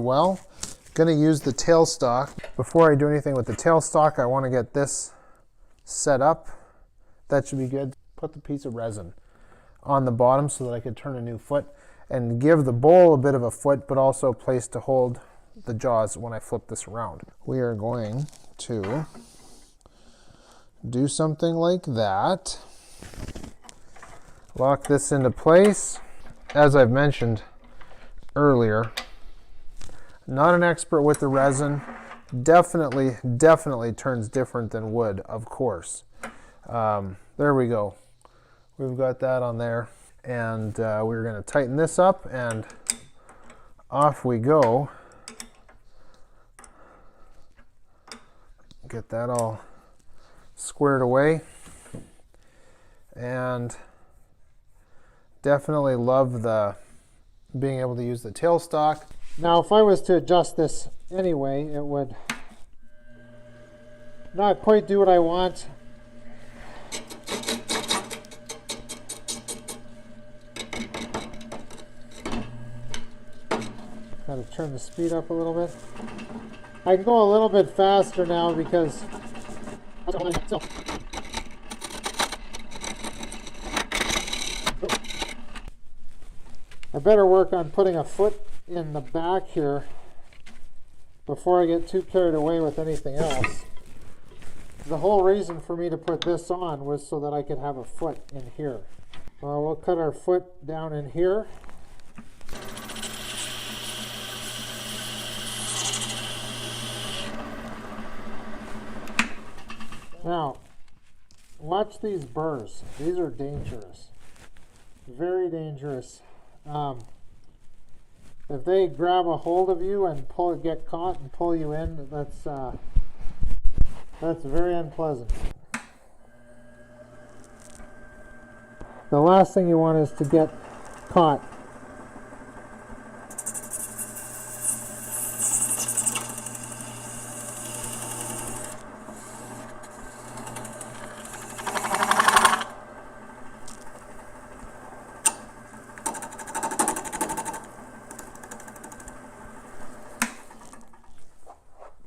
Well, going to use the tailstock. Before I do anything with the tailstock, I want to get this set up. That should be good. Put the piece of resin on the bottom so that I can turn a new foot and give the bowl a bit of a foot, but also a place to hold the jaws when I flip this around. We are going to do something like that. Lock this into place. As I've mentioned earlier, not an expert with the resin. Definitely turns different than wood, of course. There we go. We've got that on there. And we're going to tighten this up and off we go. Get that all squared away. And definitely love the being able to use the tailstock. Now if I was to adjust this anyway, it would not quite do what I want. Got to turn the speed up a little bit. I can go a little bit faster now because I better work on putting a foot in the back here before I get too carried away with anything else. The whole reason for me to put this on was so that I could have a foot in here. We'll cut our foot down in here. Now, watch these burrs. These are dangerous. Very dangerous. If they grab a hold of you and get caught and pull you in, that's very unpleasant. The last thing you want is to get caught.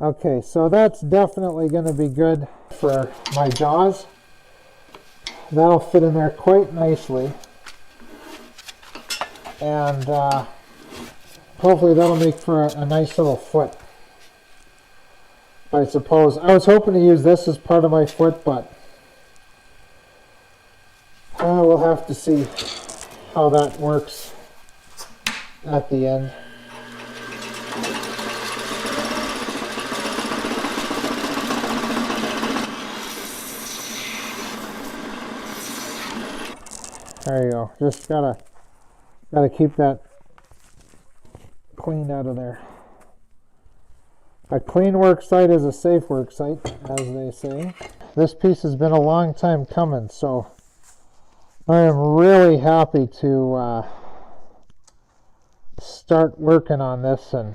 Okay, so that's definitely going to be good for my jaws. That'll fit in there quite nicely. And hopefully that'll make for a nice little foot, I suppose. I was hoping to use this as part of my foot, but we'll have to see how that works at the end. There you go. Just gotta keep that cleaned out of there. A clean work site is a safe work site, as they say. This piece has been a long time coming, so I am really happy to start working on this. And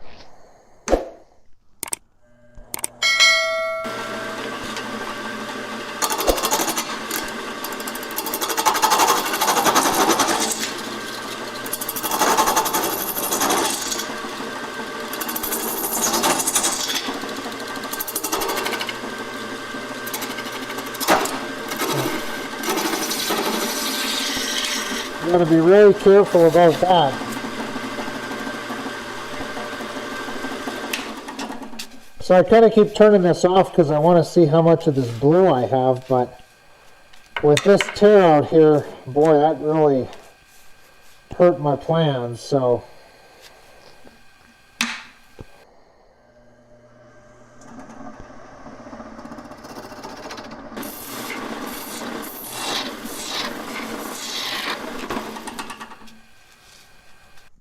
you got to be really careful about that. So I kind of keep turning this off because I want to see how much of this blue I have, but with this tear out here, boy, that really hurt my plans. So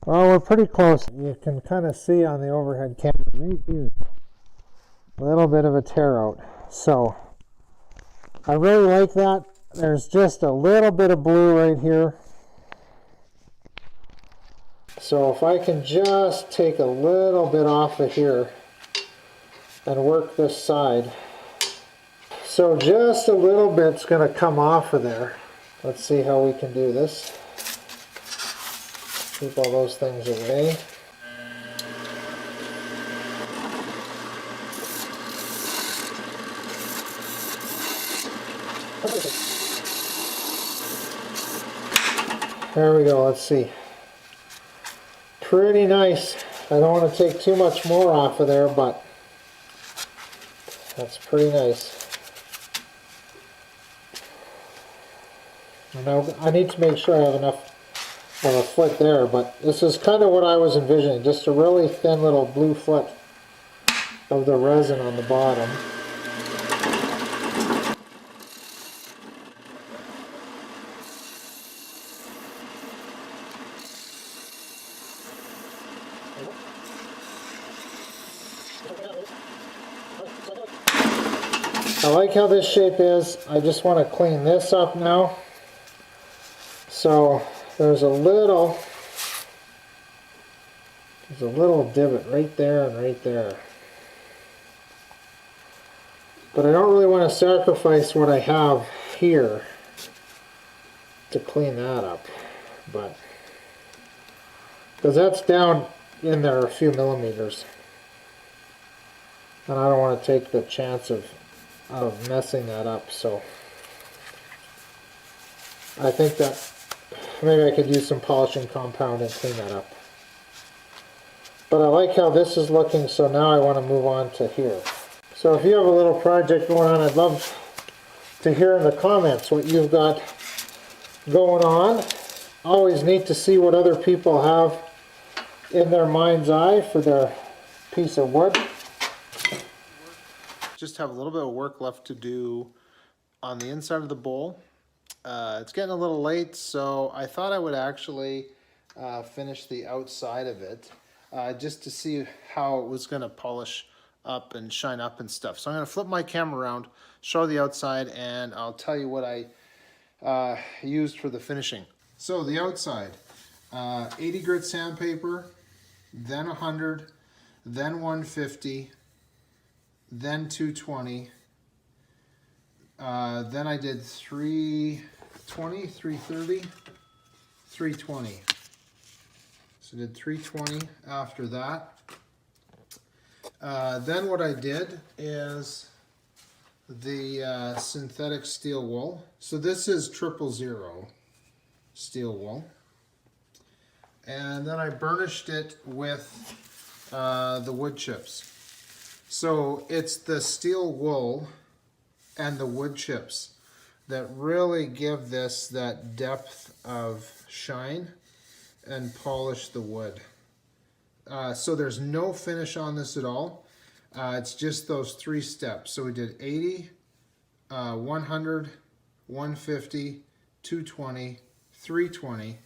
well, we're pretty close. You can kind of see on the overhead camera right here, a little bit of a tear out. So I really like that. There's just a little bit of blue right here. So if I can just take a little bit off of here and work this side. So just a little bit's going to come off of there. Let's see how we can do this. Keep all those things away. There we go, let's see. Pretty nice. I don't want to take too much more off of there, but that's pretty nice. Now I need to make sure I have enough of a foot there, but this is kind of what I was envisioning, just a really thin little blue foot of the resin on the bottom. I like how this shape is. I just want to clean this up now. So there's a little divot right there and right there. But I don't really want to sacrifice what I have here to clean that up. But because that's down in there a few millimeters. And I don't want to take the chance of messing that up, so I think that maybe I could use some polishing compound and clean that up. But I like how this is looking, so now I want to move on to here. So if you have a little project going on, I'd love to hear in the comments what you've got going on. Always neat to see what other people have in their mind's eye for their piece of wood. Just have a little bit of work left to do on the inside of the bowl. It's getting a little late, so I thought I would actually finish the outside of it just to see how it was going to polish up and shine up and stuff. So I'm going to flip my camera around, show the outside, and I'll tell you what I used for the finishing. So the outside, 80 grit sandpaper, then 100, then 150, then 220, then I did 320, 330, 320. So I did 320 after that. Then what I did is the synthetic steel wool. So this is 000 steel wool. And then I burnished it with the wood chips. So it's the steel wool and the wood chips that really give this that depth of shine and polish the wood. So there's no finish on this at all. It's just those 3 steps. So we did 80, 100, 150, 220, 320,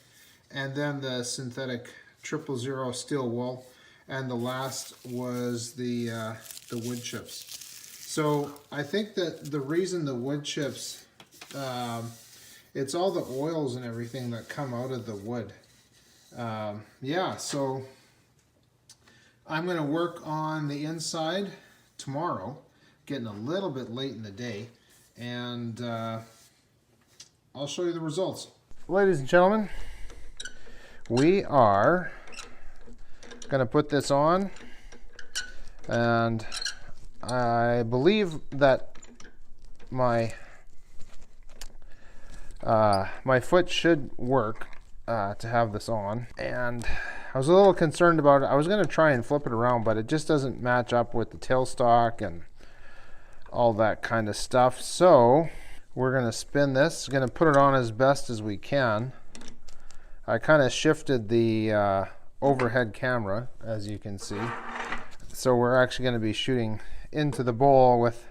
and then the synthetic 000 steel wool. And the last was the wood chips. So I think that the reason the wood chips, it's all the oils and everything that come out of the wood. Yeah, so I'm going to work on the inside tomorrow, getting a little bit late in the day, and I'll show you the results. Ladies and gentlemen, we are going to put this on, and I believe that my my foot should work to have this on, and I was a little concerned about it. I was going to try and flip it around, but it just doesn't match up with the tailstock and all that kind of stuff. So we're going to spin this, going to put it on as best as we can. I kind of shifted the overhead camera, as you can see. So we're actually going to be shooting into the bowl with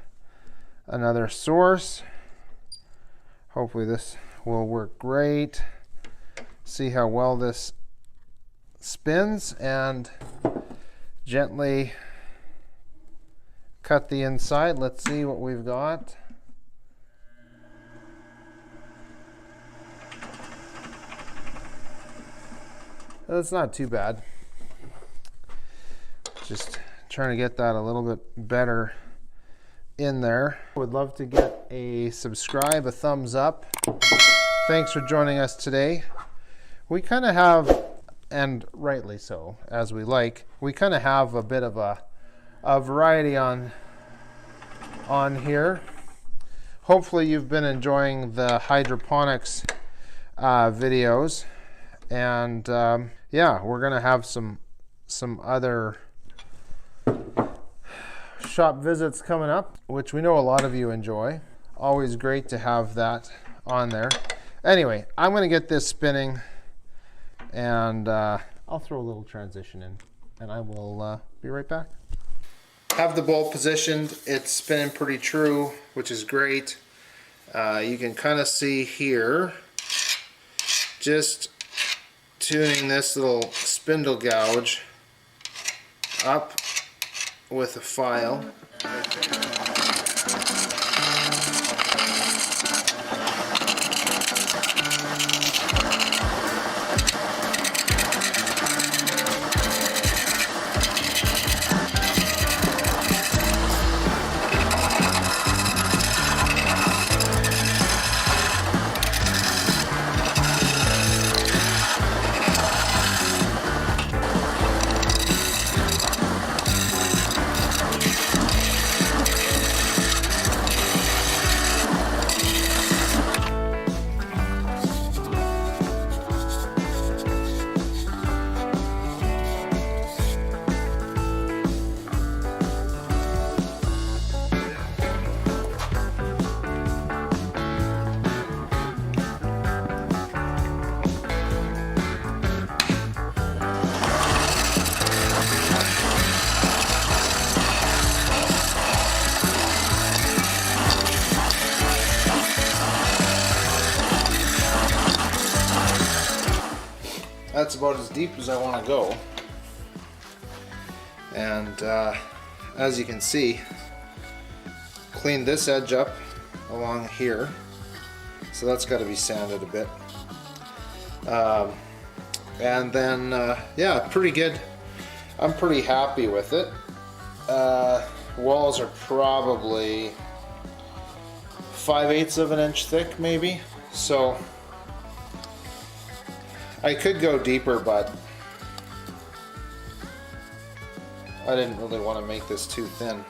another source. Hopefully this will work great. See how well this spins, and gently cut the inside. Let's see what we've got. That's not too bad. Just trying to get that a little bit better in there. Would love to get a subscribe, a thumbs up. Thanks for joining us today. We kind of have, and rightly so, as we like, we kind of have a bit of a variety on here. hopefully you've been enjoying the hydroponics videos, and yeah, we're gonna have some other shop visits coming up, which we know a lot of you enjoy. Always great to have that on there. Anyway, I'm gonna get this spinning, and I'll throw a little transition in, and I will be right back. Have the bowl positioned. It's spinning pretty true, which is great. You can kind of see here, just tuning this little spindle gouge up with a file. That's about as deep as I want to go, and as you can see, cleaned this edge up along here, so that's got to be sanded a bit, and then yeah, pretty good. I'm pretty happy with it. Walls are probably 5/8 of an inch thick, maybe, so I could go deeper, but I didn't really want to make this too thin.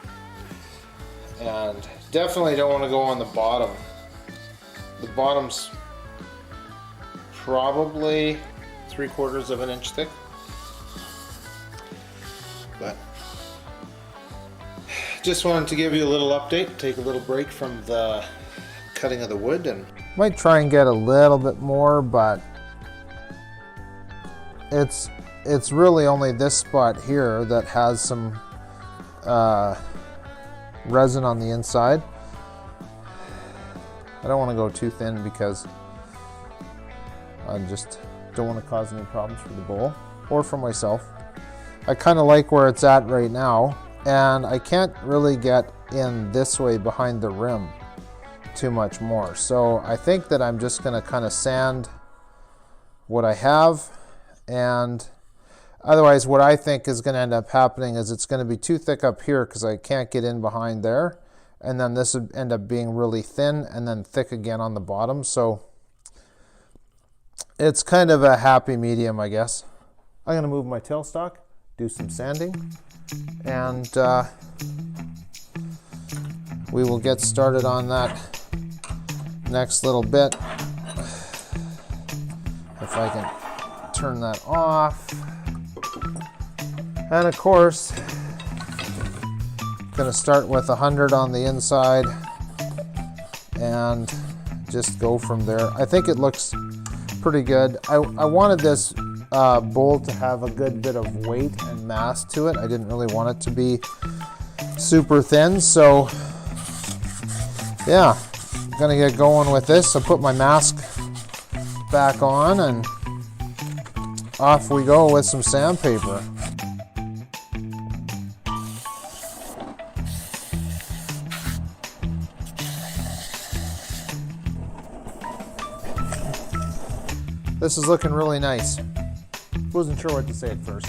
And definitely don't want to go on the bottom. The bottom's probably 3/4 of an inch thick. But just wanted to give you a little update, take a little break from the cutting of the wood, and might try and get a little bit more, but it's really only this spot here that has some resin on the inside. I don't want to go too thin because I just don't want to cause any problems for the bowl or for myself. I kind of like where it's at right now, and I can't really get in this way behind the rim too much more. So I think that I'm just going to kind of sand what I have. And otherwise, what I think is going to end up happening is it's going to be too thick up here because I can't get in behind there. And then this would end up being really thin and then thick again on the bottom. So it's kind of a happy medium, I guess. I'm going to move my tailstock, do some sanding, and we will get started on that next little bit. If I can turn that off. And of course, going to start with 100 on the inside and just go from there. I think it looks pretty good. I wanted this bowl to have a good bit of weight and mass to it. I didn't really want it to be super thin, so yeah, I'm gonna get going with this. I'll put my mask back on and off we go with some sandpaper. This is looking really nice. Wasn't sure what to say at first.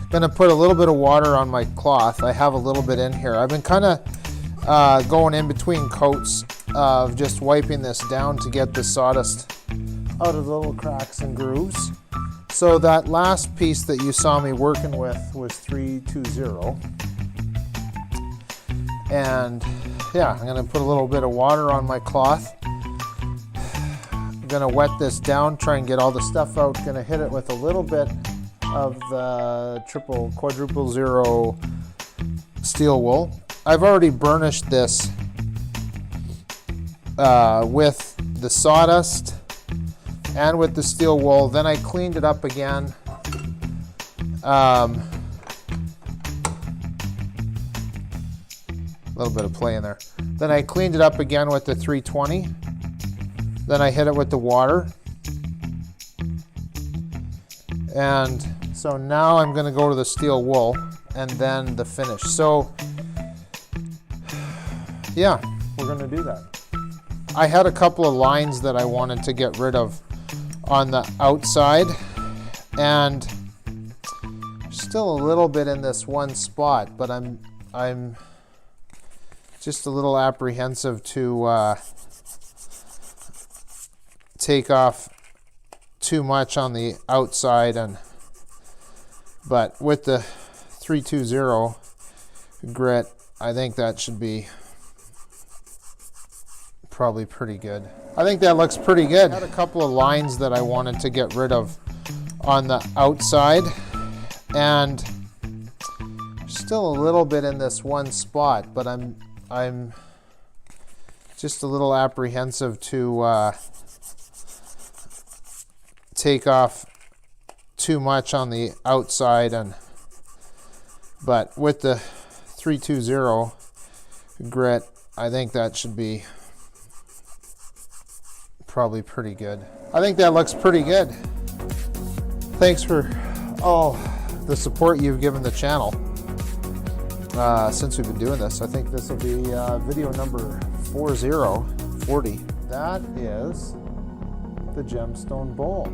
Gonna put a little bit of water on my cloth. I have a little bit in here. I've been kind of going in between coats of just wiping this down to get the sawdust out of the little cracks and grooves. So that last piece that you saw me working with was 320. And yeah, I'm going to put a little bit of water on my cloth. I'm going to wet this down, try and get all the stuff out. Going to hit it with a little bit of the quadruple zero steel wool. I've already burnished this with the sawdust and with the steel wool. Then I cleaned it up again. A little bit of play in there. Then I cleaned it up again with the 320. Then I hit it with the water. And so now I'm going to go to the steel wool and then the finish. So yeah, we're going to do that. I had a couple of lines that I wanted to get rid of on the outside, and still a little bit in this one spot, but I'm just a little apprehensive to take off too much on the outside, but with the 320 grit, I think that should be probably pretty good. I think that looks pretty good. I had a couple of lines that I wanted to get rid of on the outside, and still a little bit in this one spot, but I'm just a little apprehensive to take off too much on the outside, but with the 320 grit, I think that should be probably pretty good. I think that looks pretty good. Thanks for all the support you've given the channel since we've been doing this. I think this will be video number 40. That is the Gemstone bowl.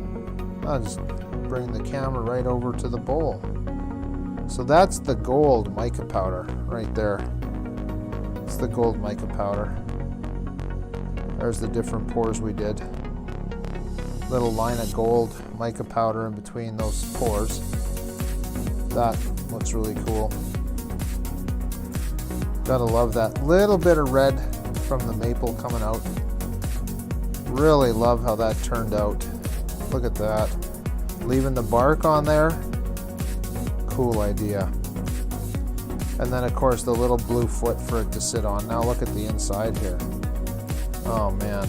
I'll just bring the camera right over to the bowl. So that's the gold mica powder right there. It's the gold mica powder. There's the different pours we did. Little line of gold mica powder in between those pours. That looks really cool. Gotta love that little bit of red from the maple coming out. Really love how that turned out. Look at that. Leaving the bark on there. Cool idea. And then of course the little blue foot for it to sit on. Now look at the inside here. Oh man.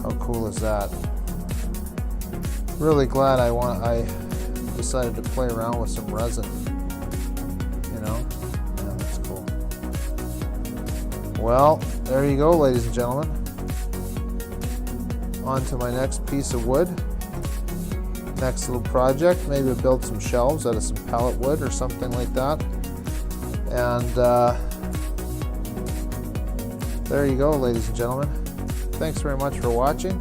How cool is that? Really glad I decided to play around with some resin. You know? Yeah, that's cool. Well, there you go, ladies and gentlemen. On to my next piece of wood. Next little project. Maybe build some shelves out of some pallet wood or something like that. And there you go, ladies and gentlemen. Thanks very much for watching.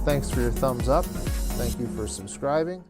Thanks for your thumbs up. Thank you for subscribing.